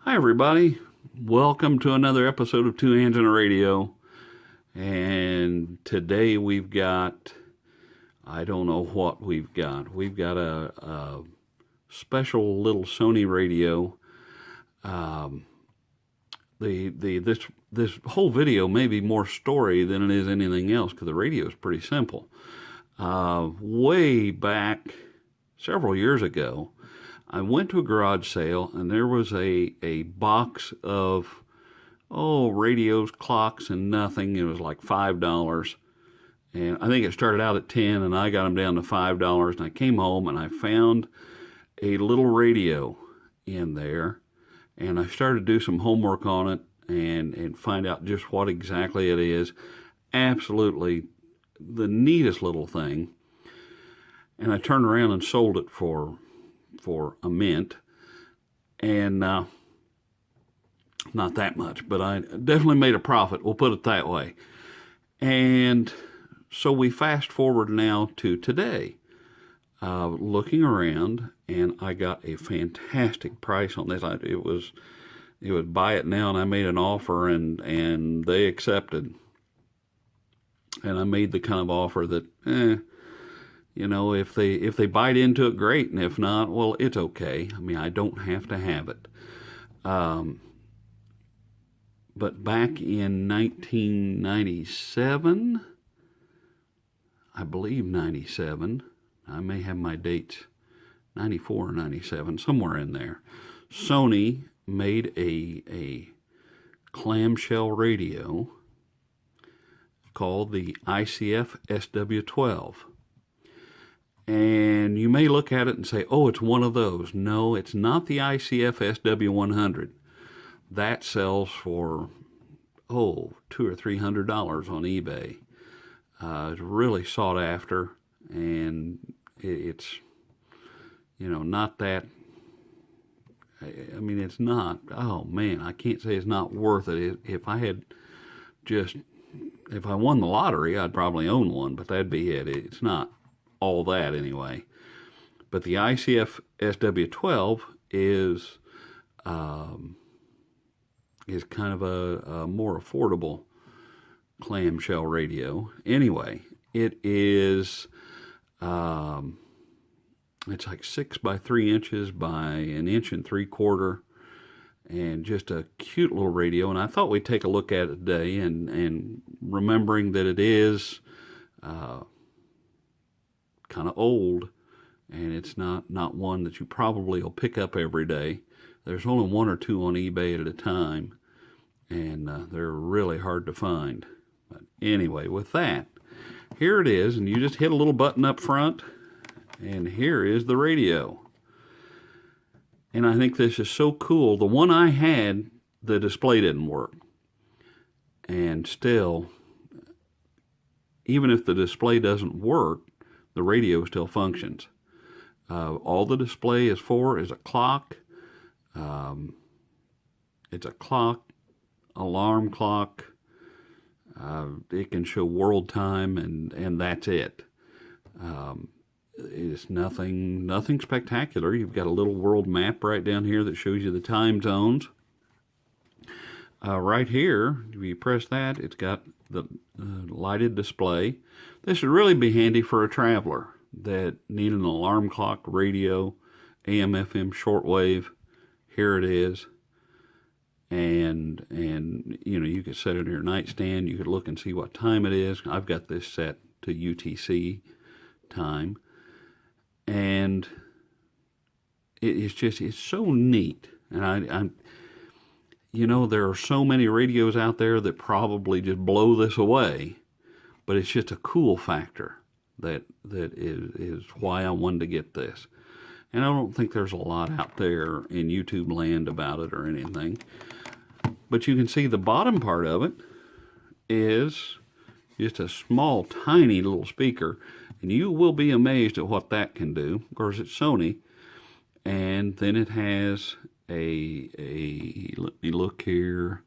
Hi, everybody. Welcome to another episode of Two Hands on a Radio. And today we've got, I don't know what we've got. We've got a special little Sony radio. This whole video may be more story than it is anything else because the radio is pretty simple. Way back several years ago, I went to a garage sale and there was a box of radios, clocks, and nothing. It was like $5. And I think it started out at $10 and I got them down to $5. And I came home and I found a little radio in there. And I started to do some homework on it and find out just what exactly it is. Absolutely the neatest little thing. And I turned around and sold it for a mint. And not that much, but I definitely made a profit. We'll put it that way. And so we fast forward now to today. Looking around, and I got a fantastic price on this. It was buy it now, and I made an offer, and they accepted. And I made the kind of offer that, if they bite into it, great, and if not, well, it's okay. I mean, I don't have to have it. But back in 1997, I believe 97. I may have my dates, 94 or 97, somewhere in there. Sony made a clamshell radio called the ICF SW12. And you may look at it and say, oh, it's one of those. No, it's not the ICF SW100. That sells for, $200 or $300 on eBay. It's really sought after, and it's, not that, I mean, it's not, oh man, I can't say it's not worth it. If I won the lottery, I'd probably own one, but that'd be it. It's not all that anyway. But the ICF SW12 is kind of a more affordable clamshell radio. Anyway, it is, it's like 6 by 3 inches by 1 3/4 inches, and just a cute little radio. And I thought we'd take a look at it today, and remembering that it is kind of old, and it's not one that you probably will pick up every day. There's only one or two on eBay at a time, and they're really hard to find. But anyway, with that, here it is, and you just hit a little button up front, and here is the radio. And I think this is so cool. The one I had, the display didn't work. And still, even if the display doesn't work, the radio still functions. All the display is for is a clock. It's a clock, alarm clock. It can show world time, and that's it. It's nothing spectacular. You've got a little world map right down here that shows you the time zones. Right here, if you press that, it's got the lighted display. This would really be handy for a traveler that need an alarm clock, radio, AM, FM, shortwave. Here it is. And you could set it in your nightstand. You could look and see what time it is. I've got this set to UTC time. And it's so neat. And there are so many radios out there that probably just blow this away, but it's just a cool factor that is why I wanted to get this. And I don't think there's a lot out there in YouTube land about it or anything. But you can see the bottom part of it is just a small, tiny little speaker. And you will be amazed at what that can do. Of course, it's Sony. And then it has let me look here,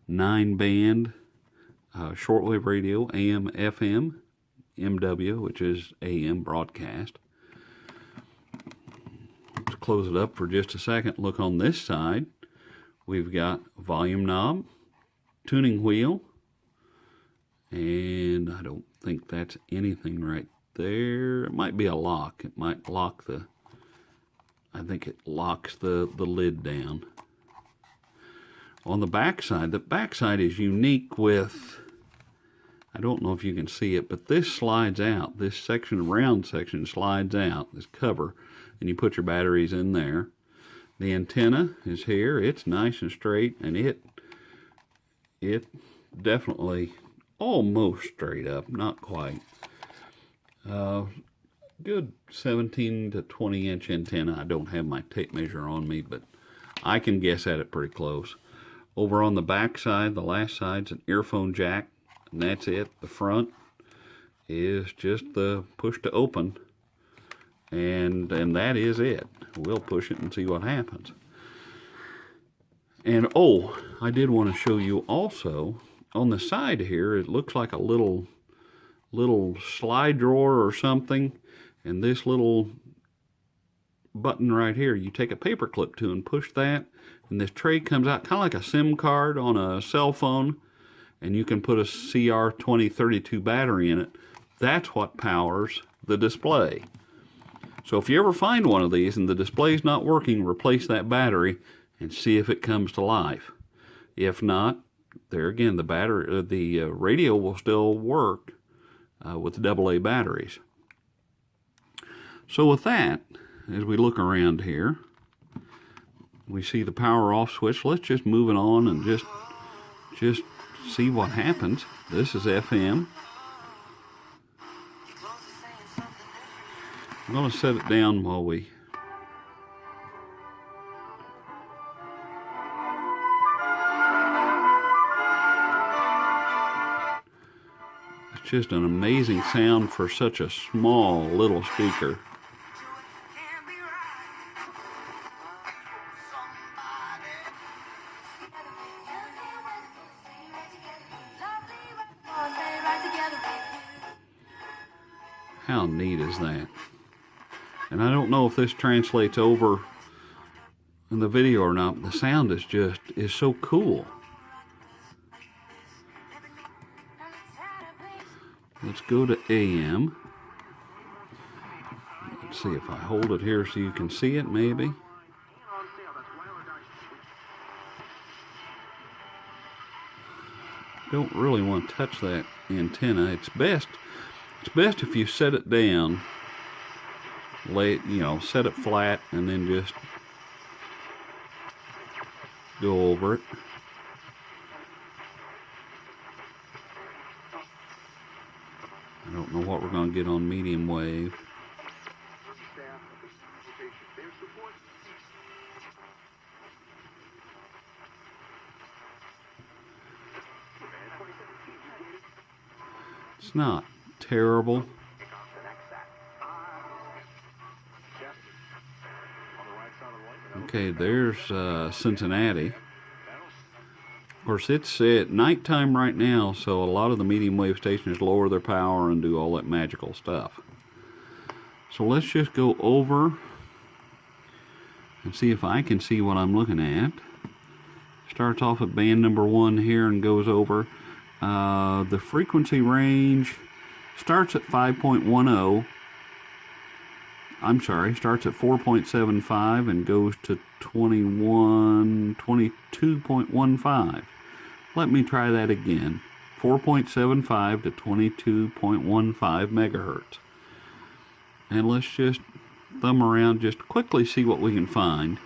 9-band shortwave radio, AM, FM, MW, which is AM broadcast. Let's close it up for just a second. Look on this side. We've got a volume knob, tuning wheel, and I don't think that's anything right there. It might be a lock. It might lock the, I think it locks the lid down. On the backside is unique with, I don't know if you can see it, but this slides out. This section, round section, slides out, this cover, and you put your batteries in there. The antenna is here. It's nice and straight, and it definitely almost straight up, not quite. Good 17 to 20 inch antenna. I don't have my tape measure on me, but I can guess at it pretty close. Over on the back side, the last side's an earphone jack, and that's it. The front is just the push to open, and that is it. We'll push it and see what happens. And oh, I did want to show you also, on the side here, it looks like a little slide drawer or something, and this little button right here, you take a paper clip to and push that, and this tray comes out kind of like a SIM card on a cell phone, and you can put a CR2032 battery in it. That's what powers the display. So if you ever find one of these and the display's not working, replace that battery and see if it comes to life. If not, there again, the radio will still work with AA batteries. So with that, as we look around here, we see the power off switch. Let's just move it on and just see what happens. This is FM. I'm going to set it down while we... It's just an amazing sound for such a small little speaker. How neat is that? And I don't know if this translates over in the video or not, but the sound is so cool. Let's go to AM. Let's see if I hold it here so you can see it, maybe. Don't really want to touch that antenna. It's best if you set it down, set it flat, and then just go over it. I don't know what we're going to get on medium wave. It's not terrible. Okay, there's Cincinnati. Of course, it's at nighttime right now, so a lot of the medium wave stations lower their power and do all that magical stuff. So let's just go over and see if I can see what I'm looking at. Starts off at band number 1 here and goes over. The frequency range starts at 5.10. I'm sorry, starts at 4.75 and goes to 22.15. Let me try that again. 4.75 to 22.15 megahertz. And let's just thumb around, just quickly see what we can find.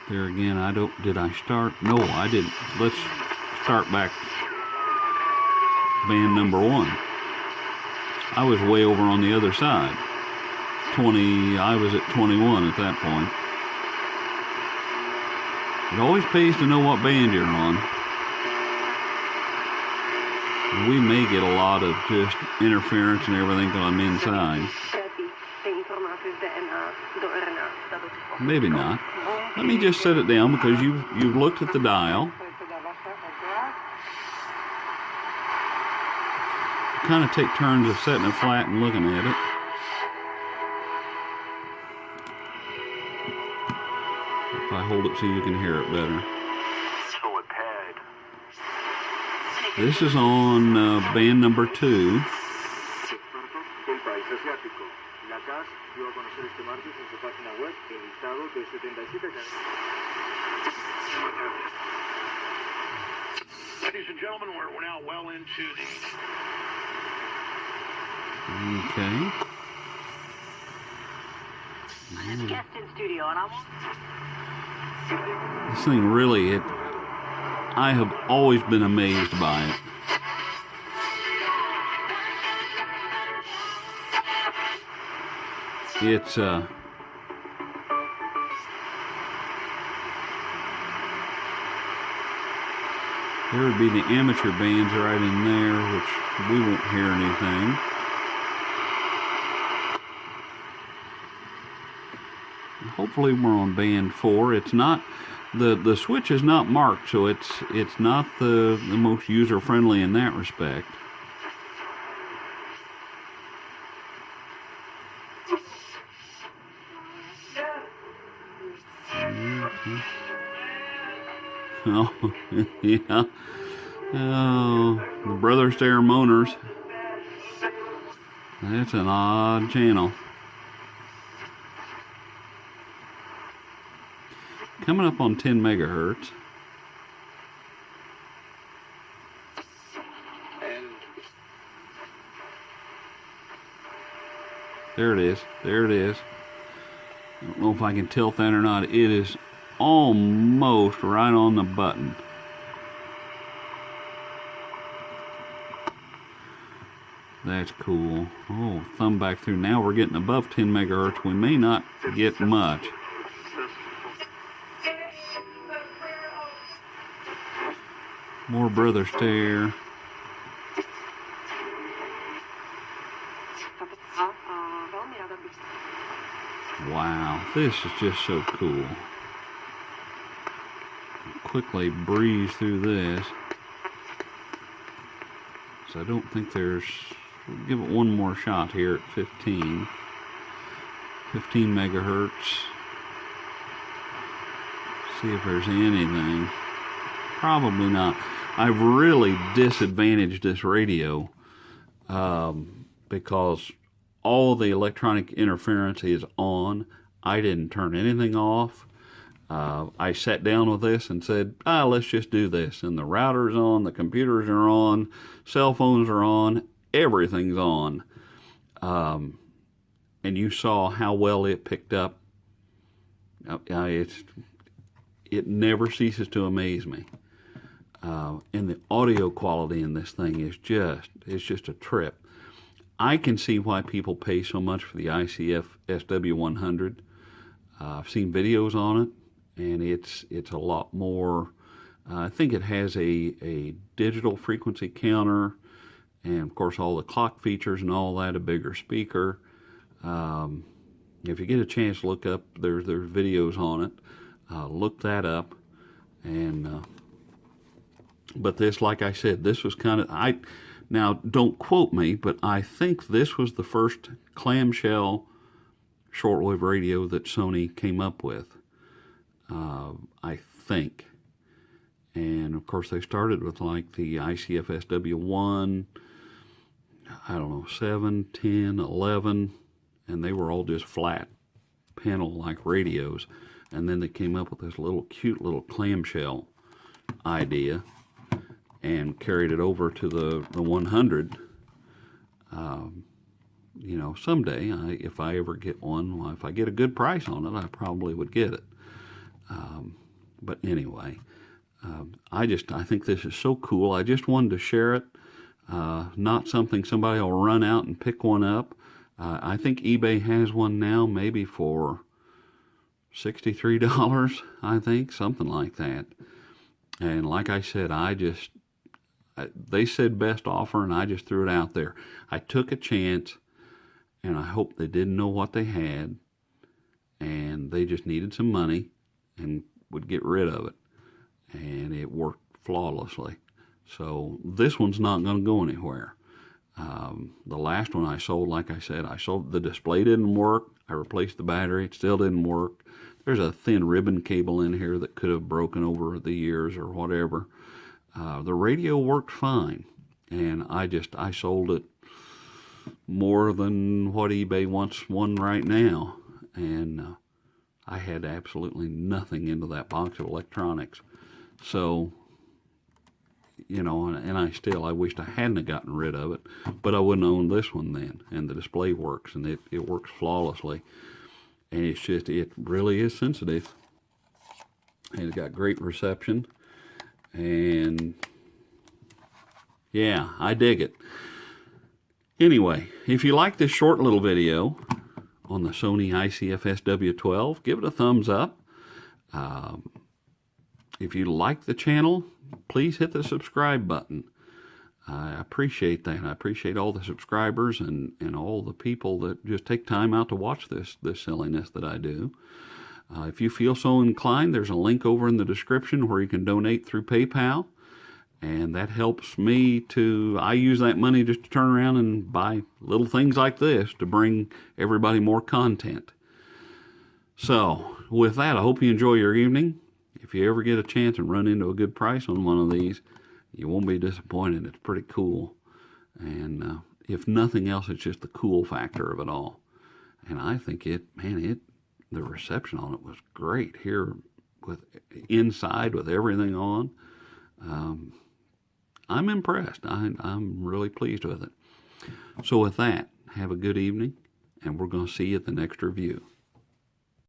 There again, did I start? No, I didn't. Let's start back band number 1. I was way over on the other side. I was at 21 at that point. It always pays to know what band you're on. And we may get a lot of just interference and everything because I'm inside. Maybe not. Let me just set it down because you've looked at the dial. kind of take turns of setting it flat and looking at it. If I hold it so you can hear it better. This is on band number 2. Ladies and gentlemen, we're now well into the... Okay. Guest in studio, and This thing really, I have always been amazed by it. It's there would be the amateur bands right in there, which we won't hear anything. Hopefully we're on band 4. It's not the switch is not marked, so it's not the most user friendly in that respect. Okay. Oh, yeah. Oh, the Brother Stair Moaners. That's an odd channel. Coming up on 10 megahertz. There it is. There it is. I don't know if I can tilt that or not. It is almost right on the button. That's cool. Oh, thumb back through. Now we're getting above 10 megahertz. We may not get much. More Brother Stair. Wow, this is just so cool. Quickly breeze through this. So I don't think there's... We'll give it one more shot here at 15 megahertz. See if there's anything. Probably not. I've really disadvantaged this radio because all the electronic interference is on. I didn't turn anything off. I sat down with this and said, let's just do this. And the router's on, the computers are on, cell phones are on, everything's on. And you saw how well it picked up. It never ceases to amaze me. And the audio quality in this thing is just a trip. I can see why people pay so much for the ICF SW12. I've seen videos on it, and it's a lot more. I think it has a digital frequency counter, and of course all the clock features and all that. A bigger speaker. If you get a chance to look up, there's videos on it. Look that up, and. But this, like I said, this was kind of, now don't quote me, but I think this was the first clamshell shortwave radio that Sony came up with. I think. And of course they started with like the ICF SW1, I don't know, 7, 10, 11, and they were all just flat panel like radios. And then they came up with this little cute little clamshell idea and carried it over to the 100. Someday, if I ever get one, well, if I get a good price on it, I probably would get it. But anyway, I think this is so cool. I just wanted to share it. Not something somebody will run out and pick one up. I think eBay has one now, maybe for $63, I think, something like that. And like I said, they said best offer, and I just threw it out there. I took a chance, and I hoped they didn't know what they had, and they just needed some money and would get rid of it. And it worked flawlessly. So this one's not going to go anywhere. The last one I sold, like I said, the display didn't work. I replaced the battery. It still didn't work. There's a thin ribbon cable in here that could have broken over the years or whatever. The radio worked fine, and I sold it more than what eBay wants one right now, and I had absolutely nothing into that box of electronics. So, and I wished I hadn't gotten rid of it, but I wouldn't own this one then. And the display works, and it works flawlessly. And it really is sensitive. And it's got great reception. And yeah, I dig it. Anyway, if you like this short little video on the Sony ICF SW12, give it a thumbs up. If you like the channel, please hit the subscribe button. I appreciate that. I appreciate all the subscribers and all the people that just take time out to watch this silliness that I do. If you feel so inclined, there's a link over in the description where you can donate through PayPal. And that helps me I use that money just to turn around and buy little things like this to bring everybody more content. So, with that, I hope you enjoy your evening. If you ever get a chance and run into a good price on one of these, you won't be disappointed. It's pretty cool. And if nothing else, it's just the cool factor of it all. And I think the reception on it was great here inside with everything on. I'm impressed. I'm really pleased with it. So with that, have a good evening, and we're going to see you at the next review.